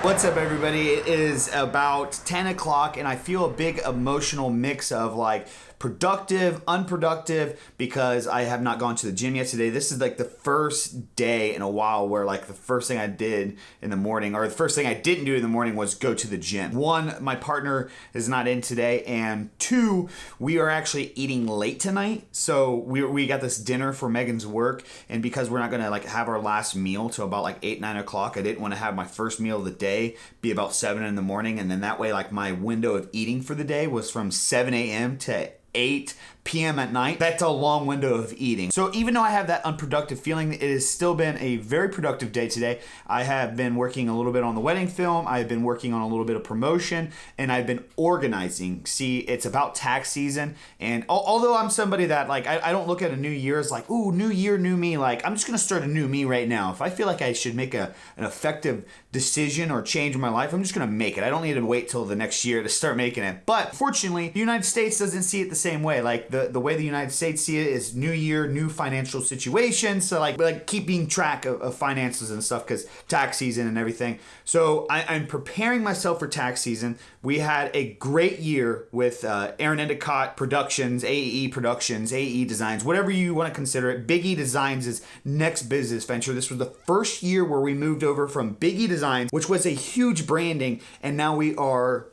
What's up, everybody? It is about 10 o'clock and I feel a big emotional mix of like productive, unproductive, because I have not gone to the gym yet today. This is like the first day in a while where like the first thing I did in the morning, or the first thing I didn't do in the morning, was go to the gym. One, my partner is not in today, and two, we are actually eating late tonight. So we got this dinner for Megan's work, and because we're not gonna like have our last meal till about like 8, 9 o'clock, I didn't want to have my first meal of the day be about 7 in the morning, and then that way like my window of eating for the day was from 7 a.m. to 8 p.m. at night. That's a long window of eating. So even though I have that unproductive feeling, it has still been a very productive day today. I have been working a little bit on the wedding film. I've been working on a little bit of promotion, and I've been organizing. See, it's about tax season, and although I'm somebody that like, I don't look at a new year as like, ooh, new year, new me. Like, I'm just gonna start a new me right now. If I feel like I should make an effective decision or change in my life, I'm just gonna make it. I don't need to wait till the next year to start making it. But fortunately, the United States doesn't see it the same way. Like the way the United States see it is new year, new financial situation. So like keeping track of finances and stuff, because tax season and everything. So I'm preparing myself for tax season. We had a great year with Aaron Endicott Productions, AE Productions, AE Designs, whatever you want to consider it. Big E Designs is next business venture. This was the first year where we moved over from Big E Designs, which was a huge branding, and now we are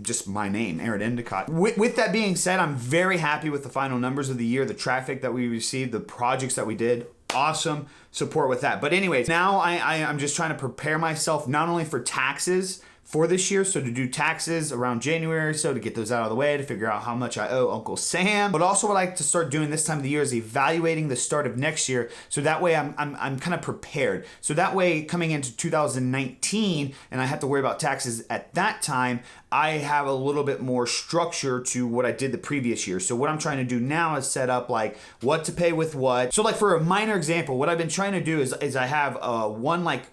just my name, Aaron Endicott. With that being said, I'm very happy with the final numbers of the year, the traffic that we received, the projects that we did. Awesome support with that. But anyways, now I'm just trying to prepare myself not only for taxes for this year, so to do taxes around January, so to get those out of the way, to figure out how much I owe Uncle Sam. But also what I like to start doing this time of the year is evaluating the start of next year, so that way I'm kind of prepared. So that way, coming into 2019, and I have to worry about taxes at that time, I have a little bit more structure to what I did the previous year. So what I'm trying to do now is set up like what to pay with what. So like for a minor example, what I've been trying to do is I have one like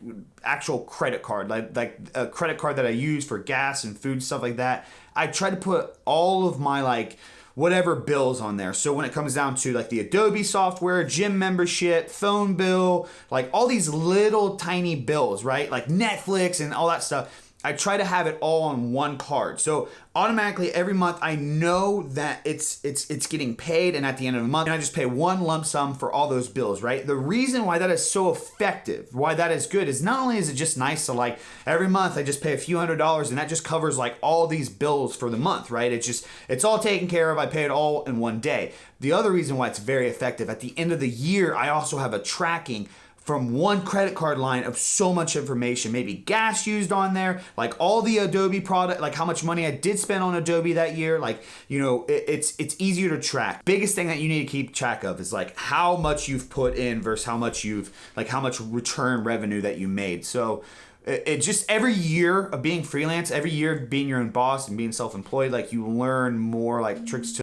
actual credit card, like a credit card that I use for gas and food, stuff like that. I try to put all of my like whatever bills on there. So when it comes down to like the Adobe software, gym membership, phone bill, like all these little tiny bills, right? Like Netflix and all that stuff, I try to have it all on one card. So automatically every month I know that it's getting paid, and at the end of the month, and I just pay one lump sum for all those bills, right? The reason why that is so effective, why that is good, is not only is it just nice to like every month I just pay a few $100s and that just covers like all these bills for the month, right? It's all taken care of. I pay it all in one day. The other reason why it's very effective, at the end of the year, I also have a tracking from one credit card line of so much information, maybe gas used on there, like all the Adobe product, like how much money I did spend on Adobe that year. Like, you know, it's easier to track. Biggest thing that you need to keep track of is like how much you've put in versus how much how much return revenue that you made. So it just, every year of being freelance, every year of being your own boss and being self-employed, like you learn more like tricks to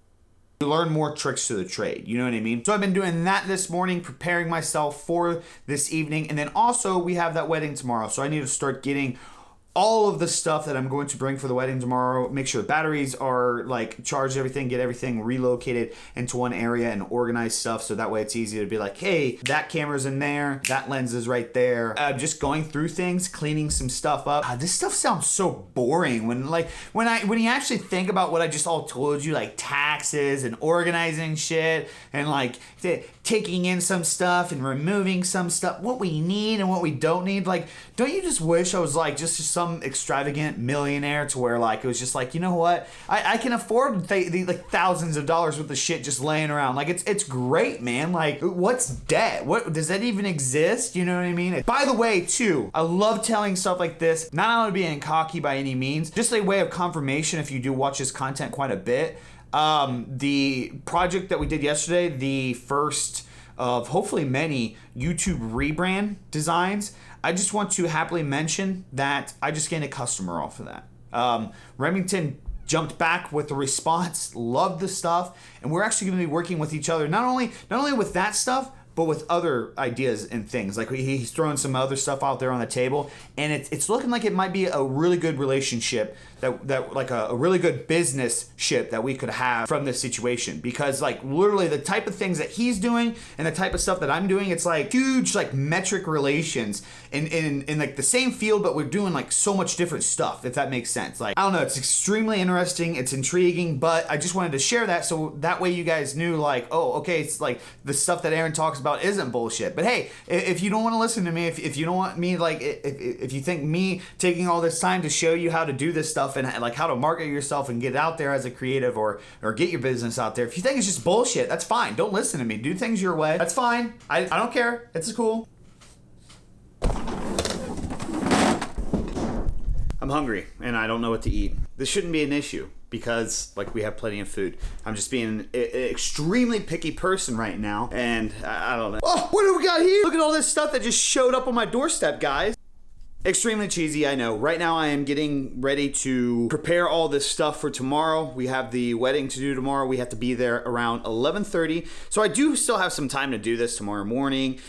the trade, you know what I mean? So I've been doing that this morning, preparing myself for this evening, and then also we have that wedding tomorrow, so I need to start getting all of the stuff that I'm going to bring for the wedding tomorrow, make sure the batteries are like charged, everything, get everything relocated into one area and organize stuff, so that way it's easy to be like, hey, that camera's in there, that lens is right there. Just going through things, cleaning some stuff up. This stuff sounds so boring when you actually think about what I just all told you, like taxes and organizing shit and like taking in some stuff and removing some stuff, what we need and what we don't need. Like, don't you just wish I was like just some extravagant millionaire to where like it was just like, you know what, I can afford like thousands of dollars worth of shit just laying around. Like it's great, man. Like, what's debt? What does that even exist? You know what I mean? By the way, too, I love telling stuff like this, not only being cocky by any means, just a way of confirmation if you do watch this content quite a bit. The project that we did yesterday, the first of hopefully many YouTube rebrand designs, I just want to happily mention that I just gained a customer off of that. Remington jumped back with the response, loved the stuff, and we're actually going to be working with each other, not only with that stuff, but with other ideas and things. Like he's throwing some other stuff out there on the table, and it's looking like it might be a really good relationship that like a really good business ship that we could have from this situation, because like literally the type of things that he's doing and the type of stuff that I'm doing, it's like huge like metric relations in like the same field, but we're doing like so much different stuff, if that makes sense. Like, I don't know, it's extremely interesting, it's intriguing, but I just wanted to share that so that way you guys knew like, oh, okay, it's like the stuff that Aaron talks about isn't bullshit. But hey, if you don't want to listen to me, if you don't want me, like if you think me taking all this time to show you how to do this stuff and like how to market yourself and get out there as a creative or get your business out there, if you think it's just bullshit, that's fine. Don't listen to me. Do things your way. That's fine. I don't care. It's cool. I'm hungry and I don't know what to eat. This shouldn't be an issue because like we have plenty of food. I'm just being an extremely picky person right now, and I don't know. Oh, what do we got here? Look at all this stuff that just showed up on my doorstep, guys. Extremely cheesy, I know. Right now I am getting ready to prepare all this stuff for tomorrow. We have the wedding to do tomorrow. We have to be there around 11:30. So I do still have some time to do this tomorrow morning,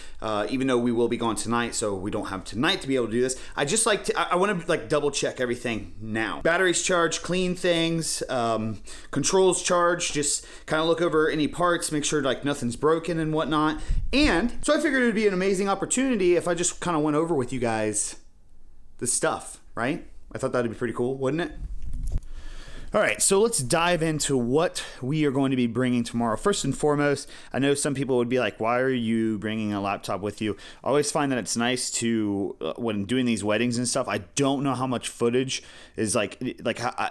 even though we will be gone tonight, so we don't have tonight to be able to do this. I just like to, I want to like double check everything now. Batteries charged, clean things, controls charged, just kind of look over any parts, make sure like nothing's broken and whatnot. And so I figured it would be an amazing opportunity if I just kind of went over with you guys the stuff, right? I thought that'd be pretty cool, wouldn't it? All right, so let's dive into what we are going to be bringing tomorrow. First and foremost, I know some people would be like, why are you bringing a laptop with you? I always find that it's nice to, when doing these weddings and stuff, I don't know how much footage is like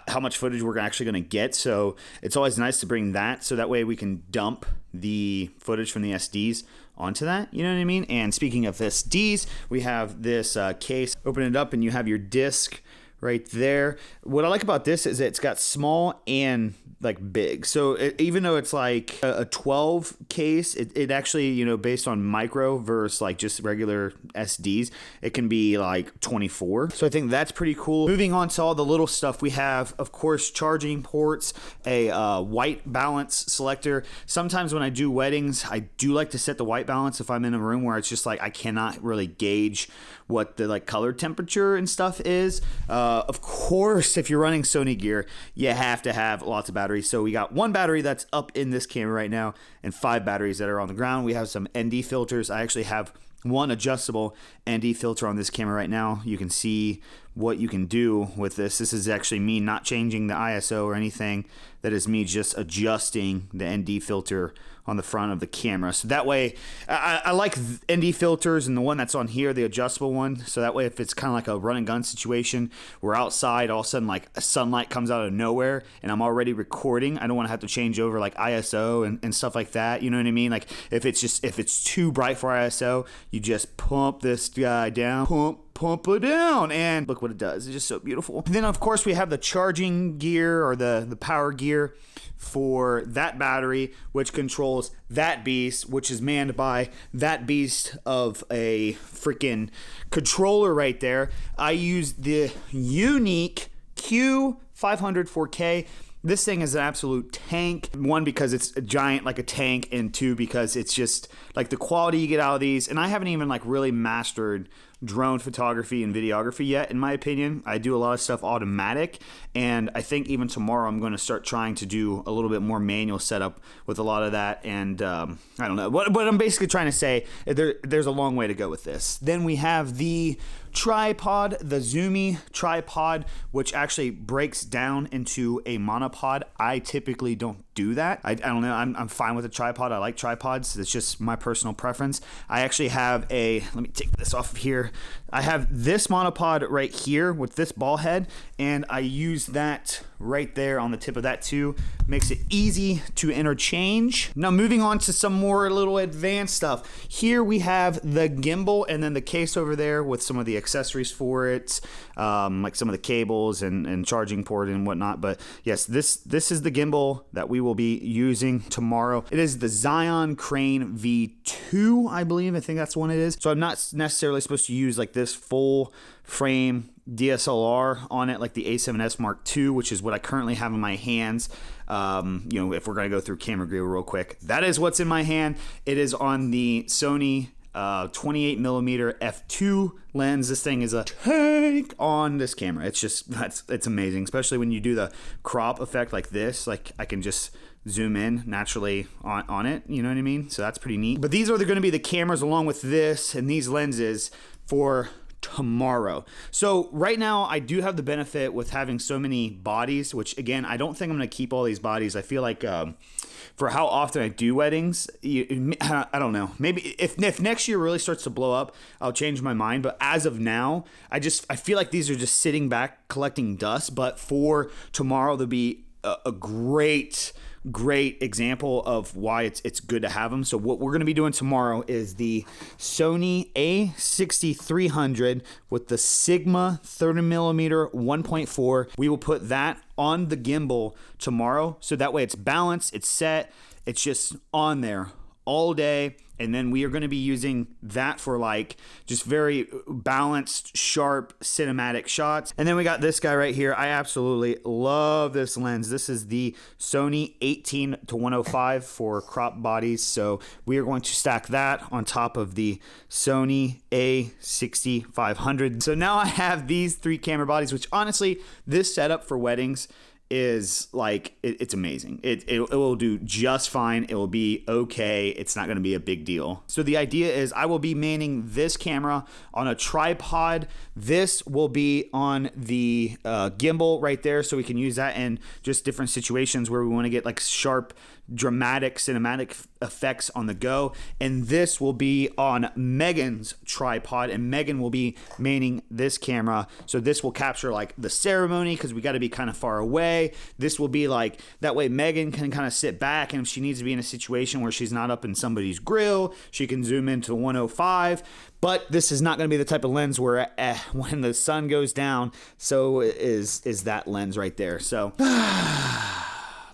how much footage we're actually going to get. So it's always nice to bring that, so that way we can dump the footage from the SDs onto that, you know what I mean? And speaking of SDs, we have this case. Open it up and you have your disc right there. What I like about this is it's got small and like big. So even though it's like a 12 case, it actually, you know, based on micro versus like just regular SDs, it can be like 24. So I think that's pretty cool. Moving on to all the little stuff, we have, of course, charging ports, a white balance selector. Sometimes when I do weddings, I do like to set the white balance if I'm in a room where it's just like I cannot really gauge what the like color temperature and stuff is. Of course, if you're running Sony gear, you have to have lots of batteries. So we got one battery that's up in this camera right now and 5 batteries that are on the ground. We have some ND filters. I actually have one adjustable ND filter on this camera right now. You can see what you can do with this. This is actually me not changing the ISO or anything. That is me just adjusting the ND filter on the front of the camera. So that way, I like ND filters and the one that's on here, the adjustable one. So that way, if it's kind of like a run and gun situation, we're outside, all of a sudden like sunlight comes out of nowhere and I'm already recording. I don't want to have to change over like ISO and stuff like that. You know what I mean? Like if it's too bright for ISO, you just pump this guy down, pump it down, and look what it does. It's just so beautiful. And then of course we have the charging gear or the power gear for that battery, which controls that beast, which is manned by that beast of a freaking controller right there. I use the unique Q500 4K. This thing is an absolute tank. One, because it's a giant like a tank, and two, because it's just like the quality you get out of these. And I haven't even like really mastered drone photography and videography yet, in my opinion. I do a lot of stuff automatic, and I think even tomorrow I'm going to start trying to do a little bit more manual setup with a lot of that. And I don't know. What I'm basically trying to say, there's a long way to go with this. Then we have the tripod, the Zoomy tripod, which actually breaks down into a monopod. I typically don't do that. I don't know. I'm fine with a tripod. I like tripods. It's just my personal preference. I actually have let me take this off of here. I have this monopod right here with this ball head, and I use that right there on the tip of that too. Makes it easy to interchange. Now moving on to some more little advanced stuff. Here we have the gimbal and then the case over there with some of the accessories for it, like some of the cables and charging port and whatnot. But yes, this is the gimbal that we will be using tomorrow. It is the Zhiyun Crane V2, I believe. I think that's the one it is. So I'm not necessarily supposed to use like this full frame DSLR on it like the A7S Mark II, which is what I currently have in my hands. You know, if we're going to go through camera gear real quick, that is what's in my hand. It is on the Sony 28 millimeter f2 lens. This thing is a tank on this camera. It's just, it's amazing, especially when you do the crop effect like this. Like I can just zoom in naturally on it, you know what I mean? So that's pretty neat. But these are going to be the cameras along with this and these lenses for tomorrow. So right now I do have the benefit with having so many bodies, which again, I don't think I'm going to keep all these bodies. I feel like for how often I do weddings, I don't know. Maybe if next year really starts to blow up, I'll change my mind. But as of now, I feel like these are just sitting back collecting dust. But for tomorrow, there'll be a great example of why it's good to have them. So what we're going to be doing tomorrow is the Sony A6300 with the Sigma 30mm 1.4. We will put that on the gimbal tomorrow, so that way it's balanced, it's set, it's just on there all day. And then we are going to be using that for like just very balanced, sharp cinematic shots. And then we got this guy right here. I absolutely love this lens. This is the Sony 18-105 for crop bodies. So we are going to stack that on top of the Sony A6500. So now I have these 3 camera bodies, which honestly, this setup for weddings is like, it's amazing. It will do just fine. It will be okay. It's not going to be a big deal. So the idea is I will be manning this camera on a tripod. This will be on the gimbal right there, so we can use that in just different situations where we want to get like sharp, dramatic cinematic effects on the go. And this will be on Megan's tripod, and Megan will be manning this camera. So this will capture like the ceremony, because we got to be kind of far away. This will be like, that way Megan can kind of sit back, and if she needs to be in a situation where she's not up in somebody's grill, she can zoom into 105. But this is not going to be the type of lens where when the sun goes down, so is that lens right there. So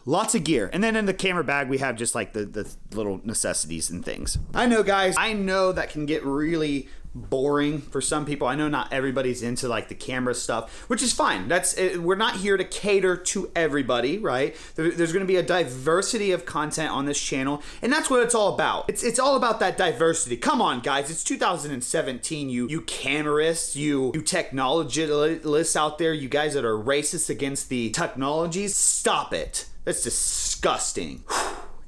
lots of gear. And then in the camera bag, we have just like the little necessities and things. I know, guys, I know that can get really boring for some people. I know not everybody's into like the camera stuff, which is fine. We're not here to cater to everybody, right? There's going to be a diversity of content on this channel, and that's what it's all about. It's all about that diversity. Come on, guys. It's 2017. You camerists, you technologists out there, you guys that are racist against the technologies, stop it. That's disgusting.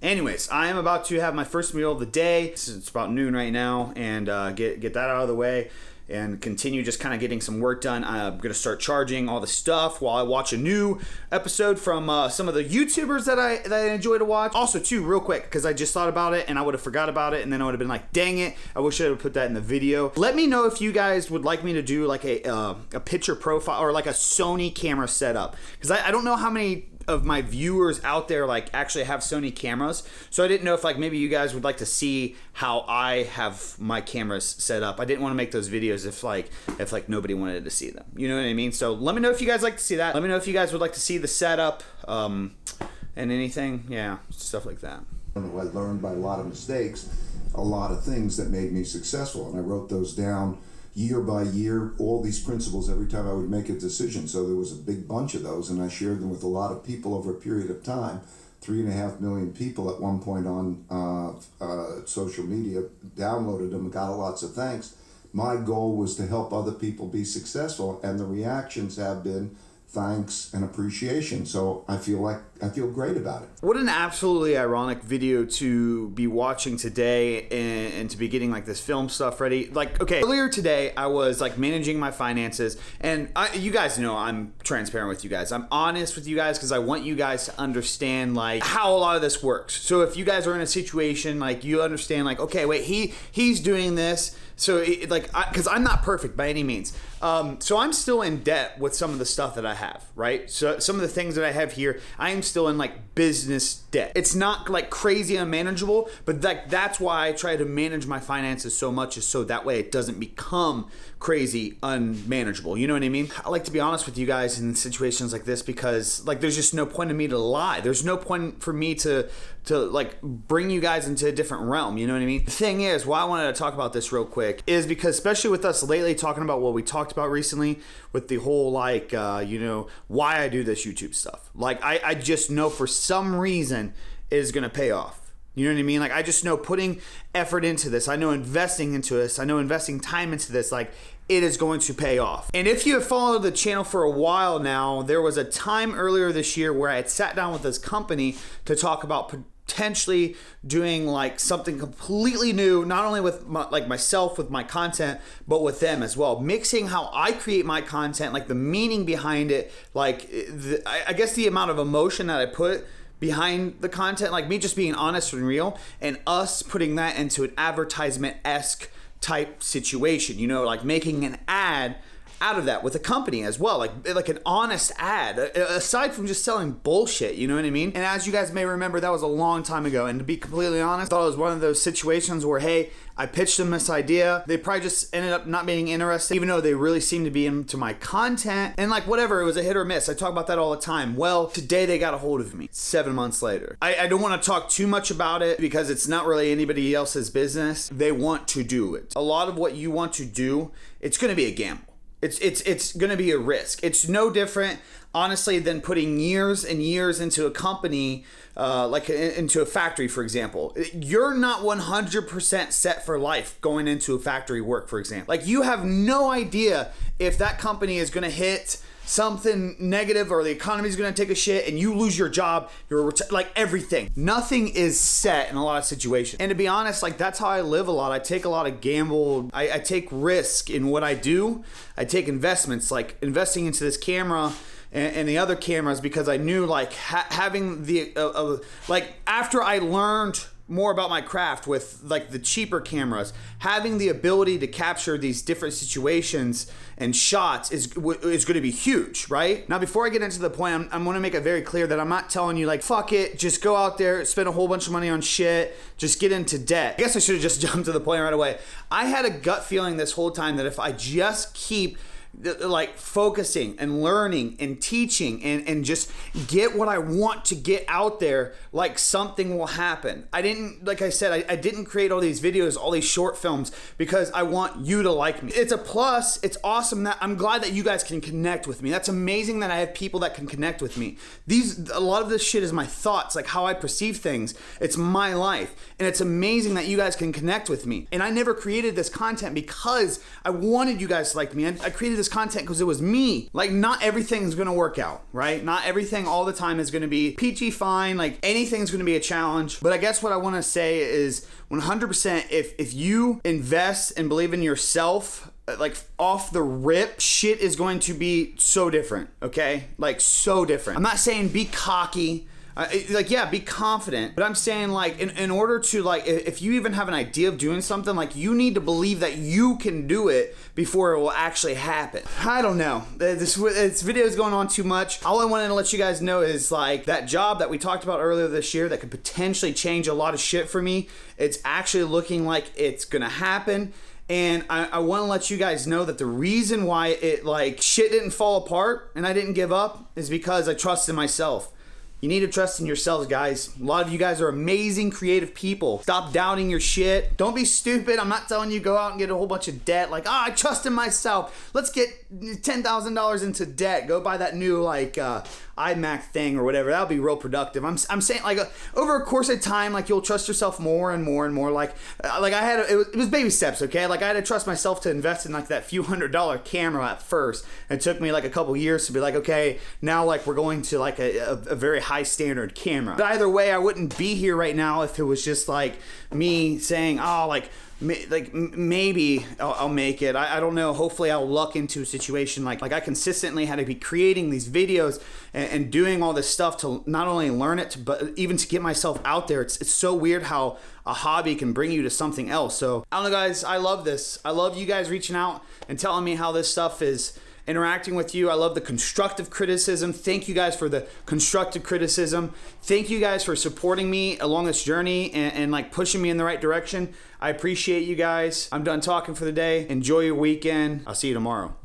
Anyways, I am about to have my first meal of the day. It's about noon right now, and get that out of the way and continue just kind of getting some work done. I'm going to start charging all the stuff while I watch a new episode from some of the YouTubers that I enjoy to watch. Also, too, real quick, because I just thought about it and I would have forgot about it, and then I would have been like, dang it, I wish I would have put that in the video. Let me know if you guys would like me to do like a picture profile or like a Sony camera setup, because I don't know how many of my viewers out there like actually have Sony cameras, so I didn't know if like maybe you guys would like to see how I have my cameras set up. I didn't want to make those videos if nobody wanted to see them, you know what I mean? So let me know if you guys like to see that. Let me know if you guys would like to see the setup and anything, yeah, stuff like that. I learned by a lot of mistakes a lot of things that made me successful, and I wrote those down year by year, all these principles every time I would make a decision. So there was a big bunch of those, and I shared them with a lot of people over a period of time. 3.5 million people at one point on social media downloaded them and got lots of thanks. My goal was to help other people be successful, and the reactions have been thanks and appreciation. So I feel great about it. What an absolutely ironic video to be watching today, and to be getting like this film stuff ready. Like, okay, earlier today I was like managing my finances, and you guys know I'm transparent with you guys. I'm honest with you guys because I want you guys to understand like how a lot of this works. So if you guys are in a situation like you understand like, okay, wait, he's doing this. So because I'm not perfect by any means. So I'm still in debt with some of the stuff that I have, right? So some of the things that I have here, I am still in like business debt. It's not like crazy unmanageable, but that's why I try to manage my finances so much, is so that way it doesn't become crazy unmanageable. You know what I mean? I like to be honest with you guys in situations like this, because like there's just no point in me to lie. There's no point for me to like bring you guys into a different realm. You know what I mean? The thing is, why I wanted to talk about this real quick is because, especially with us lately talking about what we talked about recently with the whole like why I do this YouTube stuff. Like I just know for some reason it is gonna pay off. You know what I mean? Like, I just know putting effort into this, I know investing into this, I know investing time into this, like, it is going to pay off. And if you have followed the channel for a while now, there was a time earlier this year where I had sat down with this company to talk about potentially doing like something completely new, not only with myself, with my content, but with them as well. Mixing how I create my content, like the meaning behind it, like I guess the amount of emotion that I put behind the content, like me just being honest and real, and us putting that into an advertisement-esque type situation, you know, like making an ad out of that with a company as well, like an honest ad, aside from just selling bullshit, you know what I mean? And as you guys may remember, that was a long time ago, and to be completely honest, I thought it was one of those situations where, hey, I pitched them this idea, they probably just ended up not being interested, even though they really seemed to be into my content, and like whatever, it was a hit or miss. I talk about that all the time. Well, today they got a hold of me 7 months later. I don't want to talk too much about it because it's not really anybody else's business. They want to do it. A lot of what you want to do, it's going to be a gamble. It's going to be a risk. It's no different, honestly, than putting years and years into a company, like into a factory, for example. You're not 100% set for life going into a factory work, for example. Like, you have no idea if that company is going to hit something negative or the economy is going to take a shit and you lose your job, like everything. Nothing is set in a lot of situations. And to be honest, like, that's how I live a lot. I take a lot of gamble. I take risk in what I do. I take investments, like investing into this camera and the other cameras, because I knew like having the, like after I learned more about my craft with like the cheaper cameras, having the ability to capture these different situations and shots is going to be huge, right? Now, before I get into the point, I'm going to make it very clear that I'm not telling you like, fuck it, just go out there, spend a whole bunch of money on shit, just get into debt. I guess I should have just jumped to the point right away. I had a gut feeling this whole time that if I just keep like focusing and learning and teaching and just get what I want to get out there, like something will happen. I didn't, like I said, I didn't create all these videos, all these short films because I want you to like me. It's a plus. It's awesome that I'm glad that you guys can connect with me. That's amazing that I have people that can connect with me. A lot of this shit is my thoughts, like how I perceive things. It's my life. And it's amazing that you guys can connect with me. And I never created this content because I wanted you guys to like me. I created this content because it was me. Like, not everything is gonna work out, right? Not everything all the time is gonna be peachy fine. Like, anything's gonna be a challenge. But I guess what I wanna say is 100% if you invest and believe in yourself, like off the rip, shit is going to be so different, okay? Like, so different. I'm not saying be cocky. Like, yeah, be confident, but I'm saying like in order to like, if you even have an idea of doing something, like you need to believe that you can do it before it will actually happen. I don't know. This video is going on too much. All I wanted to let you guys know is like that job that we talked about earlier this year that could potentially change a lot of shit for me. It's actually looking like it's gonna happen. And I want to let you guys know that the reason why it like shit didn't fall apart and I didn't give up is because I trust in myself. You need to trust in yourselves, guys. A lot of you guys are amazing, creative people. Stop doubting your shit. Don't be stupid. I'm not telling you go out and get a whole bunch of debt. Like, I trust in myself. Let's get $10,000 into debt. Go buy that new, like, iMac thing or whatever. That'll be real productive. I'm saying, like, over a course of time, like, you'll trust yourself I had, it was baby steps, okay? Like, I had to trust myself to invest in, like, that few $100 camera at first. It took me, like, a couple years to be like, okay, now, like, we're going to, like, a very high standard camera. But either way, I wouldn't be here right now if it was just, like, me saying, oh, like, maybe I'll make it. I don't know. Hopefully I'll luck into a situation like I consistently had to be creating these videos and doing all this stuff to not only learn it, but even to get myself out there. It's so weird how a hobby can bring you to something else. So I don't know, guys. I love this. I love you guys reaching out and telling me how this stuff is interacting with you. I love the constructive criticism. Thank you guys for the constructive criticism. Thank you guys for supporting me along this journey and like pushing me in the right direction. I appreciate you guys. I'm done talking for the day. Enjoy your weekend. I'll see you tomorrow.